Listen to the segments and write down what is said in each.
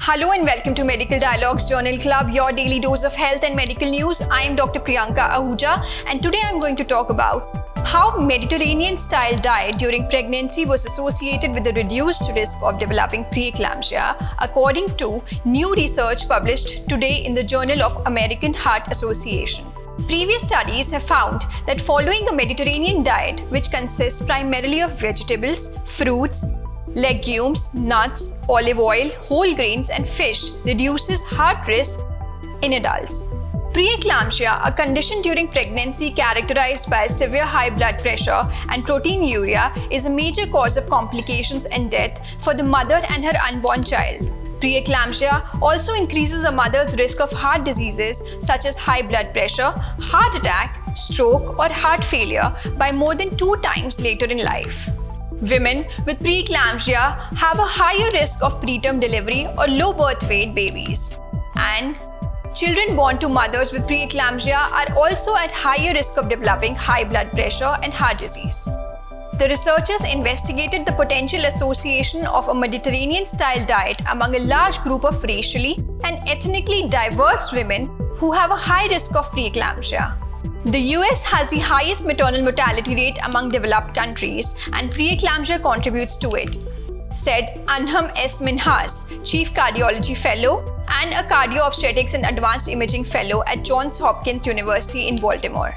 Hello and welcome to Medical Dialogues Journal Club, your daily dose of health and medical news. I am Dr. Priyanka Ahuja, and today I am going to talk about how Mediterranean-style diet during pregnancy was associated with a reduced risk of developing preeclampsia, according to new research published today in the Journal of American Heart Association. Previous studies have found that following a Mediterranean diet, which consists primarily of vegetables, fruits, legumes, nuts, olive oil, whole grains, and fish, reduces heart risk in adults. Preeclampsia, a condition during pregnancy characterized by severe high blood pressure and proteinuria, is a major cause of complications and death for the mother and her unborn child. Preeclampsia also increases a mother's risk of heart diseases such as high blood pressure, heart attack, stroke, or heart failure by more than 2 times later in life. Women with preeclampsia have a higher risk of preterm delivery or low birth weight babies. And children born to mothers with preeclampsia are also at higher risk of developing high blood pressure and heart disease. The researchers investigated the potential association of a Mediterranean-style diet among a large group of racially and ethnically diverse women who have a high risk of preeclampsia. The US has the highest maternal mortality rate among developed countries, and preeclampsia contributes to it, said Anham S. Minhas, Chief Cardiology Fellow and a Cardio-Obstetrics and Advanced Imaging Fellow at Johns Hopkins University in Baltimore.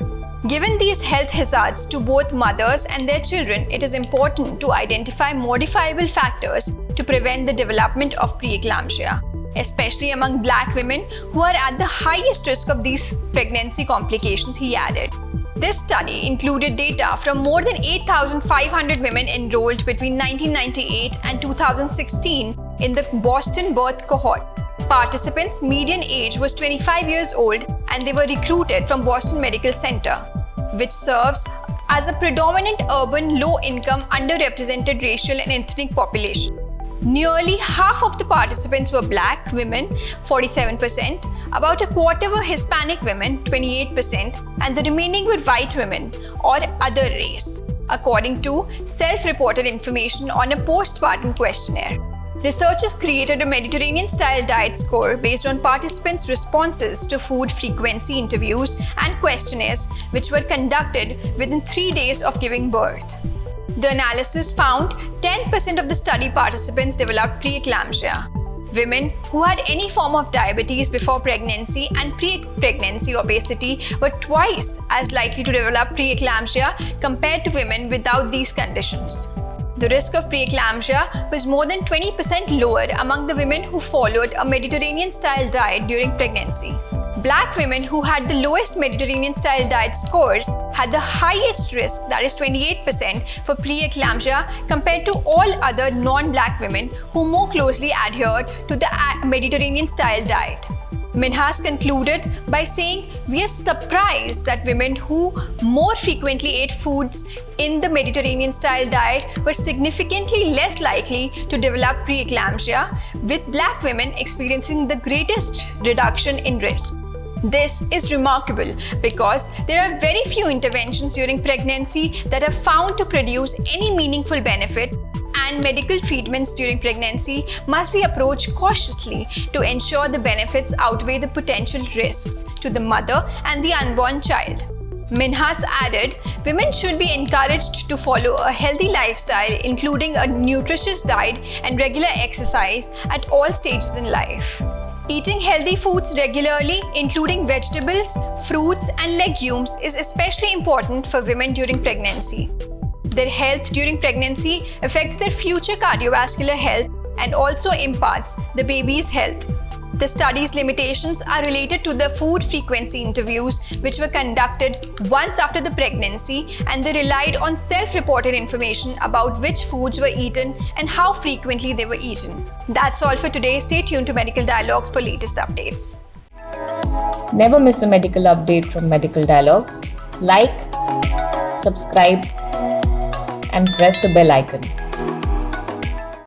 Given these health hazards to both mothers and their children, it is important to identify modifiable factors to prevent the development of preeclampsia, especially among Black women who are at the highest risk of these pregnancy complications, he added. This study included data from more than 8,500 women enrolled between 1998 and 2016 in the Boston birth cohort. Participants' median age was 25 years old, and they were recruited from Boston Medical Center, which serves as a predominant urban, low-income, underrepresented racial and ethnic population. Nearly half of the participants were Black women, 47%, about a quarter were Hispanic women, 28%, and the remaining were white women or other race, according to self-reported information on a postpartum questionnaire. Researchers created a Mediterranean-style diet score based on participants' responses to food frequency interviews and questionnaires, which were conducted within 3 days of giving birth. The analysis found 10% of the study participants developed preeclampsia. Women who had any form of diabetes before pregnancy and pre-pregnancy obesity were twice as likely to develop preeclampsia compared to women without these conditions. The risk of preeclampsia was more than 20% lower among the women who followed a Mediterranean-style diet during pregnancy. Black women who had the lowest Mediterranean-style diet scores had the highest risk, that is 28%, for preeclampsia compared to all other non-Black women who more closely adhered to the Mediterranean-style diet. Minhas concluded by saying, "We are surprised that women who more frequently ate foods in the Mediterranean-style diet were significantly less likely to develop preeclampsia, with Black women experiencing the greatest reduction in risk." This is remarkable because there are very few interventions during pregnancy that are found to produce any meaningful benefit, and medical treatments during pregnancy must be approached cautiously to ensure the benefits outweigh the potential risks to the mother and the unborn child. Minhas added, women should be encouraged to follow a healthy lifestyle, including a nutritious diet and regular exercise at all stages in life. Eating healthy foods regularly, including vegetables, fruits, and legumes, is especially important for women during pregnancy. Their health during pregnancy affects their future cardiovascular health and also imparts the baby's health. The study's limitations are related to the food frequency interviews, which were conducted once after the pregnancy, and they relied on self-reported information about which foods were eaten and how frequently they were eaten. That's all for today. Stay tuned to Medical Dialogues for latest updates. Never miss a medical update from Medical Dialogues. Like, subscribe, and press the bell icon.